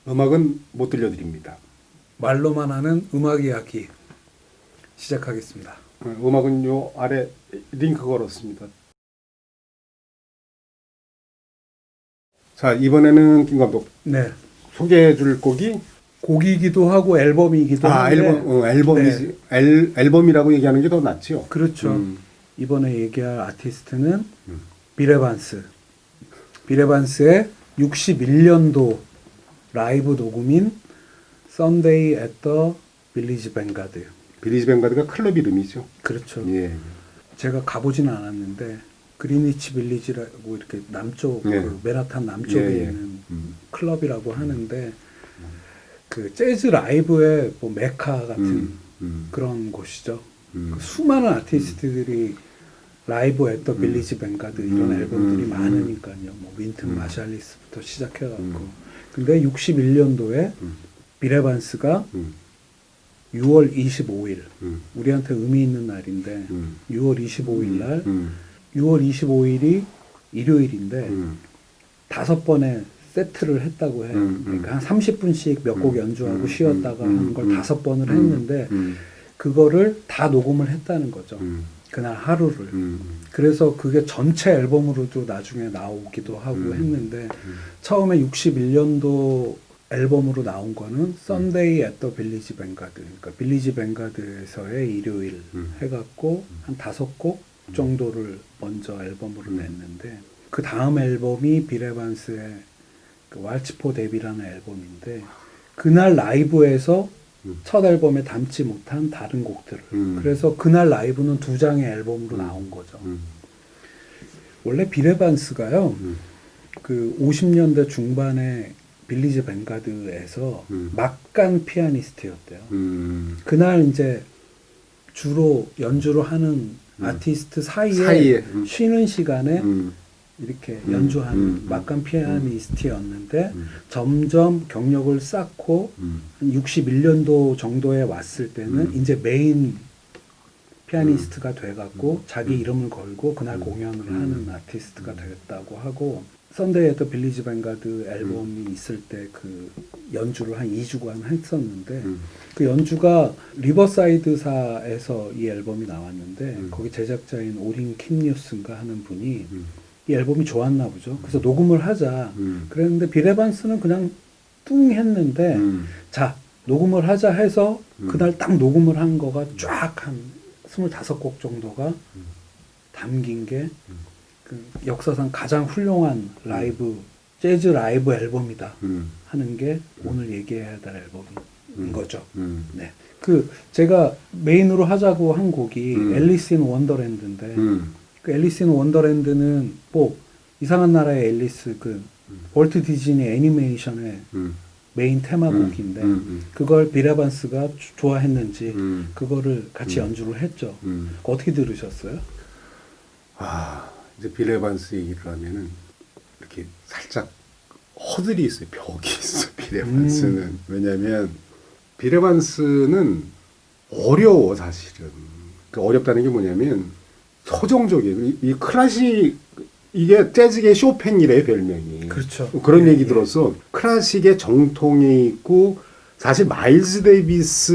음악은 못 들려드립니다. 말로만 하는 음악 이야기 시작하겠습니다. 음악은 요 아래 링크 걸었습니다. 자, 이번에는 김 감독 네. 소개해 줄 곡이 곡이기도 하고 앨범이기도 한데 앨범이지. 네. 앨범이라고 얘기하는 게 더 낫죠. 그렇죠. 이번에 얘기할 아티스트는 빌 에반스. 빌 에반스의 61년도 라이브 녹음인 Sunday at the Village Vanguard. 빌리지 뱅가드가 클럽 이름이죠. 그렇죠. 예. 제가 가보지는 않았는데 그리니치 빌리지라고 이렇게 남쪽 예. 그 맨하탄 남쪽에 예, 예. 있는 클럽이라고 하는데 그 재즈 라이브의 뭐 메카 같은 그런 곳이죠. 그 수많은 아티스트들이 라이브 앳 더 빌리지 뱅가드 이런 앨범들이 많으니까요. 뭐 윈튼 마샬리스부터 시작해갖고. 근데 61년도에 빌 에반스가 6월 25일 우리한테 의미 있는 날인데 6월 25일 날 6월 25일이 일요일인데 5번의 세트를 했다고 해요. 그러니까 한 30분씩 몇 곡 연주하고 쉬었다가 하는 걸 5번을 했는데 그거를 다 녹음을 했다는 거죠. 그날 하루를. 그래서 그게 전체 앨범으로도 나중에 나오기도 하고 했는데 처음에 61년도 앨범으로 나온 거는 Sunday at the Village Vanguard. 그러니까 빌리지 뱅가드에서의 일요일 해갖고 한 5곡 정도를 먼저 앨범으로 냈는데 그 다음 앨범이 빌 에반스의 그 왈츠 포 데뷔라는 앨범인데 그날 라이브에서 첫 앨범에 담지 못한 다른 곡들을 그래서 그날 라이브는 2장의 앨범으로 나온 거죠. 원래 빌 에반스가요 그 50년대 중반에 빌리지 뱅가드에서 막간 피아니스트였대요. 그날 이제 주로 연주를 하는 아티스트 사이에 쉬는 시간에 이렇게 연주하는 막간 피아니스트였는데 점점 경력을 쌓고 한 61년도 정도에 왔을 때는 이제 메인 피아니스트가 돼갖고 자기 이름을 걸고 그날 공연을 하는 아티스트가 됐다고 하고 선데이 앳 더 빌리지 뱅가드 앨범이 있을 때 그 연주를 한 2주간 했었는데 그 연주가 리버사이드사에서 이 앨범이 나왔는데 거기 제작자인 오린 킴뉴슨가 하는 분이 이 앨범이 좋았나 보죠. 그래서 녹음을 하자. 그랬는데 빌 에반스는 그냥 뚱 했는데 자 녹음을 하자 해서 그날 딱 녹음을 한 거가 쫙 한 25곡 정도가 담긴 게 그 역사상 가장 훌륭한 라이브 재즈 라이브 앨범이다 하는 게 오늘 얘기해야 될 앨범인 거죠. 네. 그 제가 메인으로 하자고 한 곡이 앨리스 인 원더랜드인데 그 앨리스 인 원더랜드는 뭐 이상한 나라의 앨리스 그 월트 디즈니 애니메이션의 메인 테마곡인데 그걸 빌 에반스가 좋아했는지 그거를 같이 연주를 했죠. 어떻게 들으셨어요? 이제 빌 에반스 얘기를 하면은 이렇게 살짝 허들이 있어요. 벽이 있어. 빌 에반스는. 왜냐면 빌 에반스는 어려워 사실은. 그 어렵다는 게 뭐냐면 서정적이에요. 이 클래식 이게 재즈계 쇼팽이래요 별명이. 그렇죠. 그런 얘기 들어서 클래식의 정통이 있고 사실 마일스 데이비스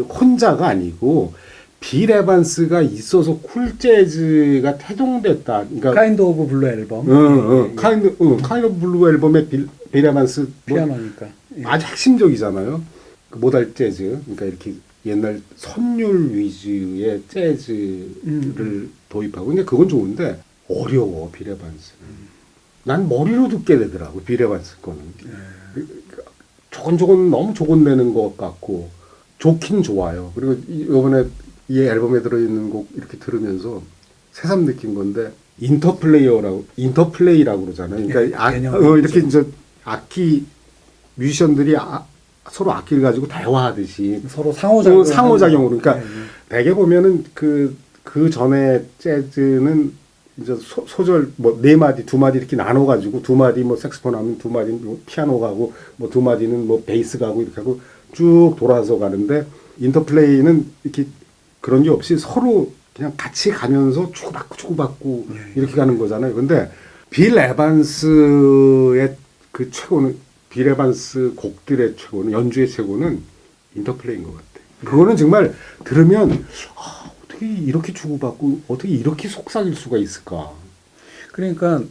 혼자가 아니고 빌 에반스가 있어서 쿨 재즈가 태동됐다. 그러니까 카인드 오브 블루 앨범. 카인드 오브 블루 앨범의 빌 에반스 피아노니까. 아주 핵심적이잖아요. 그 모달 재즈. 그러니까 이렇게 옛날 선율 위주의 재즈를 도입하고 근데 그건 좋은데 어려워 빌 에반스. 난 머리로 듣게 되더라고 빌 에반스 거는. 조곤조곤 너무 조곤대는 것 같고 좋긴 좋아요. 그리고 이번에 이 앨범에 들어있는 곡 이렇게 들으면서 새삼 느낀 건데 인터플레이라고 그러잖아요. 그러니까 이렇게 이제 악기 뮤지션들이 서로 악기를 가지고 대화하듯이 서로 상호작용으로. 그러니까 대개 보면은 그 전에 재즈는 이제 소절 뭐 4마디 2마디 이렇게 나눠 가지고 2마디 뭐 색소폰 하면 2마디 뭐 피아노 가고 뭐 2마디는 뭐 베이스 가고 이렇게 하고 쭉 돌아서 가는데 인터플레이는 이렇게 그런 게 없이 서로 그냥 같이 가면서 주고받고 이렇게 가는 거잖아요. 근데 빌 에반스의 그 최고는 빌 에반스 곡들의 최고는 연주의 최고는 인터플레이인 것 같아. 그거는 정말 들으면 어떻게 이렇게 주고받고 어떻게 이렇게 속삭일 수가 있을까? 그러니까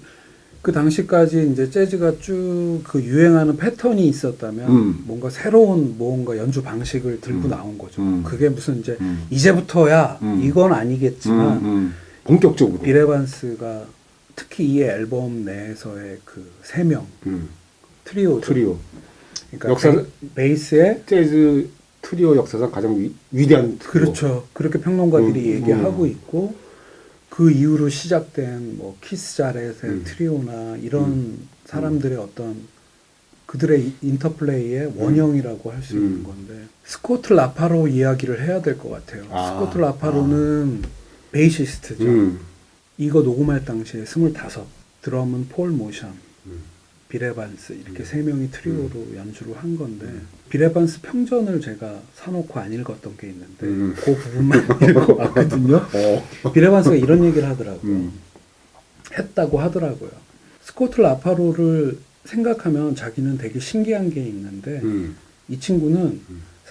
그 당시까지 이제 재즈가 쭉 그 유행하는 패턴이 있었다면 뭔가 새로운 뭔가 연주 방식을 들고 나온 거죠. 그게 무슨 이제 이제부터야 이건 아니겠지만 본격적으로 빌 에반스가 특히 이 앨범 내에서의 그 세 명 트리오 그러니까 역사 베이스에 재즈 트리오 역사상 가장 위대한 트리오. 그렇죠. 그렇게 평론가들이 얘기하고 있고 그 이후로 시작된 뭐 키스 자렛의 트리오나 이런 사람들의 어떤 그들의 인터플레이의 원형이라고 할 수 있는 건데 스코트 라파로 이야기를 해야 될 것 같아요. 스코트 라파로는 베이시스트죠. 이거 녹음할 당시에 25, 드럼은 폴 모션, 빌 에반스 이렇게 세 명이 트리오로 연주를 한 건데 빌 에반스 평전을 제가 사놓고 안 읽었던 게 있는데 그 부분만 읽고 왔거든요. 빌 에반스가 이런 얘기를 하더라고요. 했다고 하더라고요. 스코트 라파로를 생각하면 자기는 되게 신기한 게 있는데 이 친구는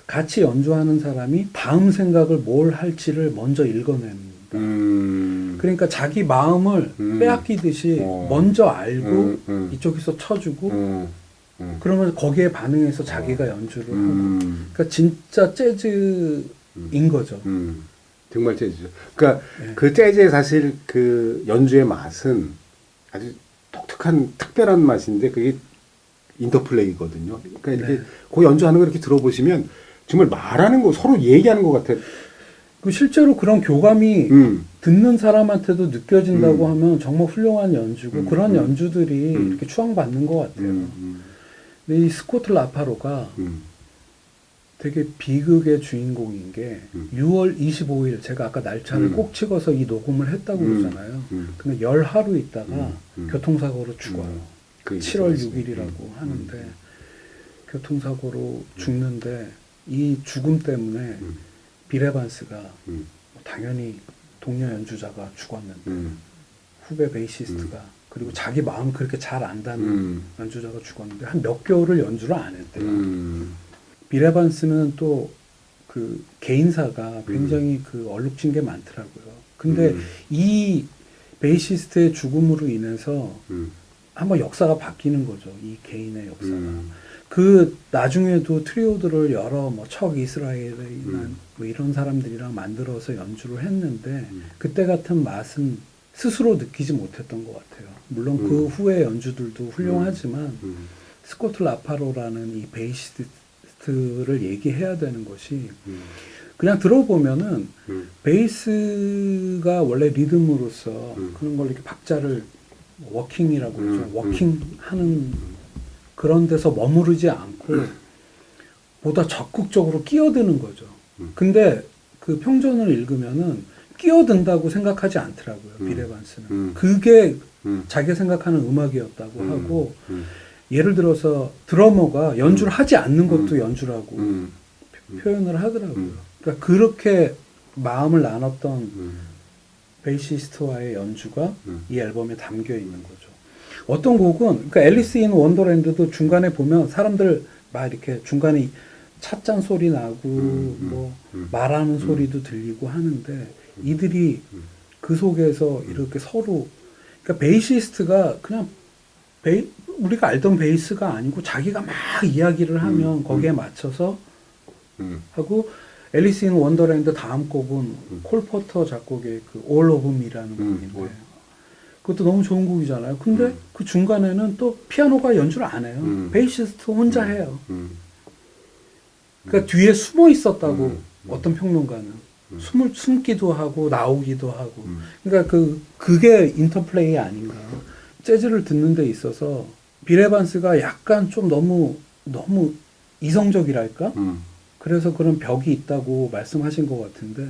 같이 연주하는 사람이 다음 생각을 뭘 할지를 먼저 읽어냅니다. 그러니까 자기 마음을 빼앗기듯이 먼저 알고 이쪽에서 쳐주고 그러면 거기에 반응해서 자기가 연주를 하고 그러니까 진짜 재즈인 거죠. 정말 재즈죠. 그러니까 네. 그 재즈의 사실 그 연주의 맛은 아주 독특한 특별한 맛인데 그게 인터플레이거든요. 그러니까 이렇게 네. 그 연주하는 거 이렇게 들어보시면 정말 말하는 거 서로 얘기하는 것 같아. 그 실제로 그런 교감이 듣는 사람한테도 느껴진다고 하면 정말 훌륭한 연주고 그런 연주들이 이렇게 추앙받는 것 같아요. 근데 이 스코트 라파로가 되게 비극의 주인공인 게 6월 25일 제가 아까 날짜를 꼭 찍어서 이 녹음을 했다고 그러잖아요. 근데 10하루 있다가 교통사고로 죽어요. 그 7월 6일이라고 하는데 교통사고로 죽는데 이 죽음 때문에 빌 에반스가 당연히 동료 연주자가 죽었는데 후배 베이시스트가 그리고 자기 마음 그렇게 잘 안다는 연주자가 죽었는데 한 몇 개월을 연주를 안 했대요. 빌 에반스는 또 그 개인사가 굉장히 그 얼룩진 게 많더라고요. 근데 이 베이시스트의 죽음으로 인해서 한번 역사가 바뀌는 거죠. 이 개인의 역사가. 그 나중에도 트리오들을 여러 뭐 척 이스라엘이나 뭐 이런 사람들이랑 만들어서 연주를 했는데 그때 같은 맛은 스스로 느끼지 못했던 것 같아요. 물론 그 후의 연주들도 훌륭하지만 스코트 라파로라는 이 베이시스트를 얘기해야 되는 것이 그냥 들어보면은 베이스가 원래 리듬으로서 그런 걸 이렇게 박자를 워킹이라고 그러죠. 워킹하는 그런 데서 머무르지 않고 보다 적극적으로 끼어드는 거죠. 근데 그 평전을 읽으면은 끼어든다고 생각하지 않더라고요. 빌 에반스는. 그게 자기가 생각하는 음악이었다고 하고 예를 들어서 드러머가 연주를 하지 않는 것도 연주라고 표현을 하더라고요. 그러니까 그렇게 마음을 나눴던 베이시스트와의 연주가 이 앨범에 담겨 있는 거죠. 어떤 곡은 그러니까 앨리스 인 원더랜드도 중간에 보면 사람들 막 이렇게 중간에 찻잔 소리 나고 뭐 말하는 소리도 들리고 하는데 이들이 그 속에서 이렇게 서로 그러니까 베이시스트가 그냥 우리가 알던 베이스가 아니고 자기가 막 이야기를 하면 거기에 맞춰서 하고 앨리스 인 원더랜드 다음 곡은 콜 포터 작곡의 그 All of Me라는 곡인데 그것도 너무 좋은 곡이잖아요. 근데 그 중간에는 또 피아노가 연주를 안 해요. 베이시스트 혼자 해요. 그러니까 뒤에 숨어 있었다고 어떤 평론가는 숨기도 하고 나오기도 하고. 그러니까 그게 인터플레이 아닌가. 재즈를 듣는 데 있어서 빌 에반스가 약간 좀 너무 이성적이랄까? 그래서 그런 벽이 있다고 말씀하신 것 같은데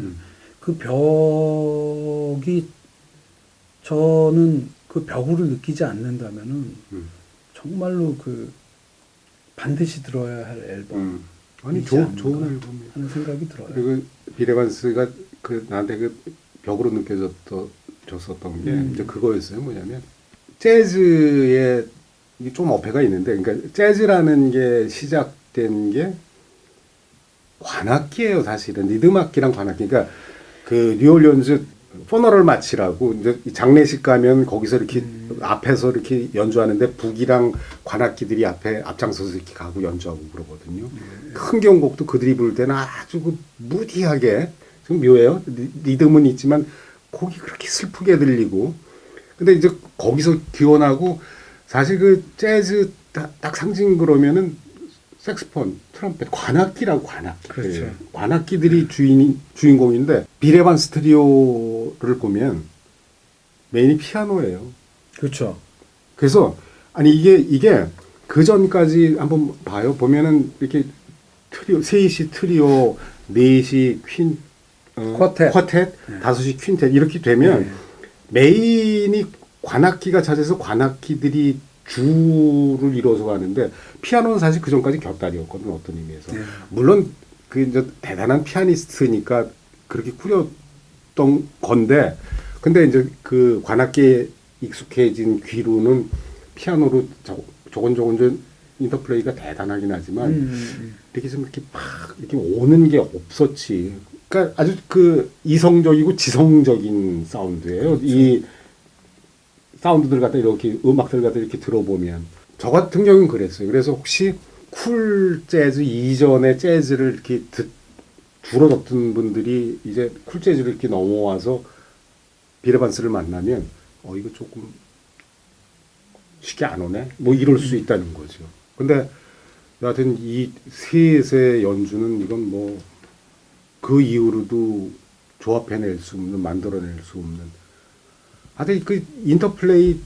그 벽이 저는 그 벽으로 느끼지 않는다면은 정말로 그 반드시 들어야 할 앨범. 아니 좋은 앨범이에요. 하는 생각이 들어요. 그리고 빌 에반스가 그 나한테 그 벽으로 느껴졌었던 게 이제 그거였어요. 뭐냐면 재즈의 이게 좀 어폐가 있는데, 그러니까 재즈라는 게 시작된 게 관악기예요, 사실은. 리듬 악기랑 관악기. 그러니까 그 뉴올리언즈 포너럴 마치라고 이제 장례식 가면 거기서 이렇게 앞에서 이렇게 연주하는데 북이랑 관악기들이 앞에 앞장서서 이렇게 가고 연주하고 그러거든요. 흥겨운곡도 그들이 부를 때는 아주 그 무디하게 좀 묘해요. 리듬은 있지만 곡이 그렇게 슬프게 들리고. 근데 이제 거기서 기원하고 사실 그 재즈 딱 상징 그러면은 색스폰, 트럼펫, 관악기라고 관악기. 그렇죠. 관악기들이 주인공인데 빌 에반스 트리오를 보면 메인이 피아노예요. 그렇죠. 그래서 아니 이게 그 전까지 한번 봐요. 보면은 이렇게 트리오, 셋이 트리오, 넷이 퀸, 쿼텟, 다섯이 퀸텟 이렇게 되면 메인이 관악기가 차지해서 관악기들이 주를 이뤄서 가는데 피아노는 사실 그 전까지 곁다리였거든 어떤 의미에서. 물론 그 이제 대단한 피아니스트니까 그렇게 꾸렸던 건데, 근데 이제 그 관악기에 익숙해진 귀로는 피아노로 조곤조곤 좀 인터플레이가 대단하긴 하지만 이렇게 좀 이렇게 막 이렇게 오는 게 없었지. 그러니까 아주 그 이성적이고 지성적인 사운드예요. 그렇죠. 이 사운드들 갖다 이렇게 음악들 갖다 이렇게 들어보면 저 같은 경우는 그랬어요. 그래서 혹시 쿨 재즈 이전의 재즈를 이렇게 주로 듣던 분들이 이제 쿨 재즈를 이렇게 넘어와서 빌 에반스를 만나면 이거 조금 쉽게 안 오네. 뭐 이럴 수 있다는 거죠. 근데 여하튼 이 셋의 연주는 이건 뭐 그 이후로도 조합해낼 수 없는, 만들어낼 수 없는. 하여튼 그 인터플레이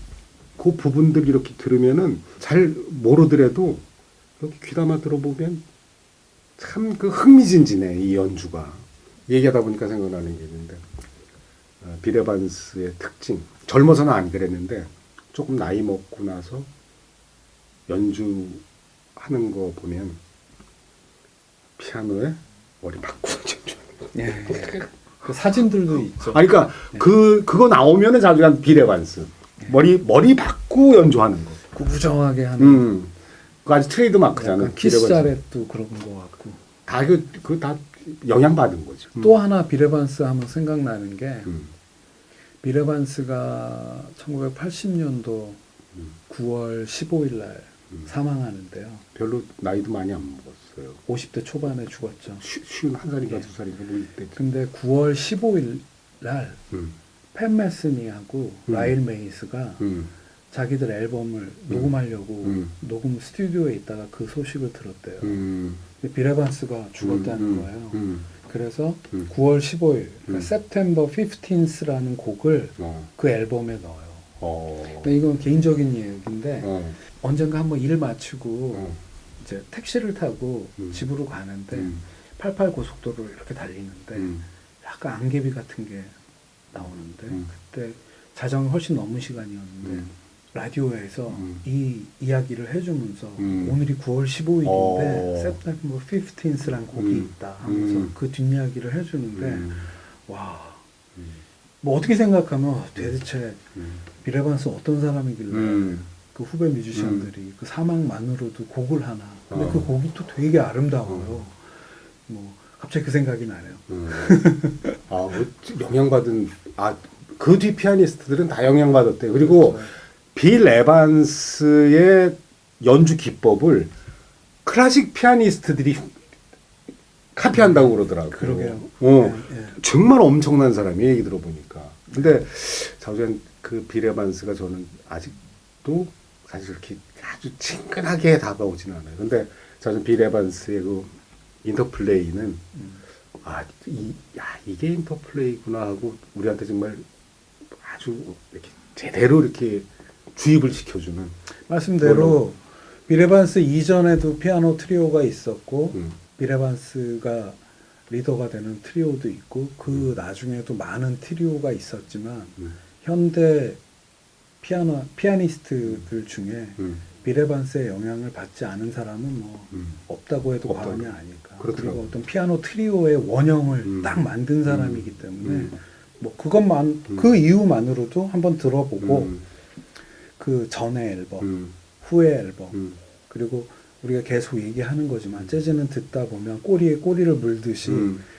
그 부분들 이렇게 들으면은 잘 모르더라도 이렇게 귀담아 들어보면 참 그 흥미진진해 이 연주가. 얘기하다 보니까 생각나는 게 있는데 빌 에반스의 특징. 젊어서는 안 그랬는데 조금 나이 먹고 나서 연주하는 거 보면 피아노에 머리 바꾸고 그 사진들도 있죠. 아니, 그러니까 그거 나오면은 자주 한 빌 에반스 머리 바꾸고 연주하는 거. 구부정하게 하는. 그 아주 트레이드 마크잖아. 키스 자렛도 그런 거 같고. 다 그 다 영향 받은 거죠. 또 하나 빌 에반스 하면 생각나는 게 빌 에반스가 1980년도 9월 15일 날 사망하는데요. 별로 나이도 많이 안 먹었어요. 50대 초반에 죽었죠. 51살인가 2살인가 뭐 이때. 근데 9월 15일 날 팬 메스니하고 라일 메이스가 자기들 앨범을 녹음하려고 녹음 스튜디오에 있다가 그 소식을 들었대요. 빌 에반스가 죽었다는 거예요. 그래서 9월 15일, 그러니까 September 15th라는 곡을 그 앨범에 넣어요. 그러니까 이건 개인적인 얘기인데 언젠가 한번 일 마치고 이제 택시를 타고 집으로 가는데 88 고속도로를 이렇게 달리는데 약간 안개비 같은 게 나오는데 그때 자정이 훨씬 넘은 시간이었는데 라디오에서 이 이야기를 해주면서 오늘이 9월 15일인데 September 15th라는 곡이 있다 하면서 그 뒷이야기를 해주는데 와, 뭐 어떻게 생각하면 도대체 빌 에반스 어떤 사람이길래 그 후배 뮤지션들이 그 사망만으로도 곡을 하나. 근데 그 곡이 또 되게 아름다워요. 뭐 갑자기 그 생각이 나네요. 영향받은 그 뒤 피아니스트들은 다 영향받았대. 그리고 그렇죠. 빌 에반스의 연주 기법을 클래식 피아니스트들이 카피한다고 그러더라고요. 그러게요. 정말 엄청난 사람이에요, 얘기 들어보니까. 근데 자우전 그 빌 에반스가 저는 아직도 사실 이렇게 아주 친근하게 다가오진 않아요. 근데 저는 빌 에반스의 그 인터플레이는 이게 인터플레이구나 하고 우리한테 정말 아주 이렇게 제대로 이렇게 주입을 시켜주는. 말씀대로 빌 에반스 이전에도 피아노 트리오가 있었고 빌 에반스가 리더가 되는 트리오도 있고 그 나중에도 많은 트리오가 있었지만 현대 피아니스트들 중에 빌 에반스의 영향을 받지 않은 사람은 뭐 없다고 해도 과언이 아닐까. 그리고 어떤 피아노 트리오의 원형을 딱 만든 사람이기 때문에 뭐 그것만 그 이유만으로도 한번 들어보고 그 전의 앨범 후의 앨범 그리고 우리가 계속 얘기하는 거지만 재즈는 듣다 보면 꼬리에 꼬리를 물듯이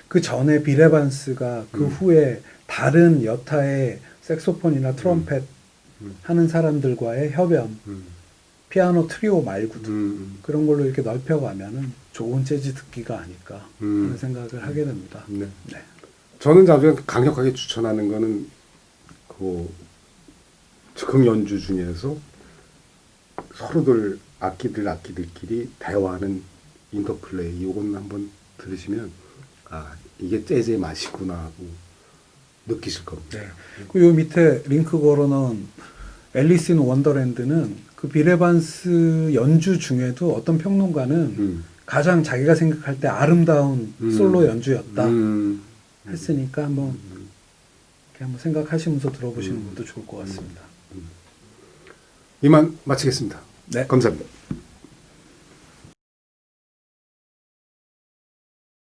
그 전에 빌 에반스가 그 후에 다른 여타의 색소폰이나 트럼펫 하는 사람들과의 협연 피아노 트리오 말고도 그런 걸로 이렇게 넓혀가면은 좋은 재즈 듣기가 아닐까 하는 생각을 하게 됩니다. 네. 네. 저는 자주 강력하게 추천하는 거는 그 즉흥 연주 중에서 서로들 악기들끼리 대화하는 인터플레이 요건 한번 들으시면 아 이게 재즈의 맛이구나 하고 느끼실 겁니다. 네. 그요 밑에 링크 걸어놓은 앨리스 인 원더랜드는 그 빌 에반스 연주 중에도 어떤 평론가는 가장 자기가 생각할 때 아름다운 솔로 연주였다 했으니까 한번 이렇게 한번 생각하시면서 들어보시는 것도 좋을 것 같습니다. 이만 마치겠습니다. 네. 감사합니다.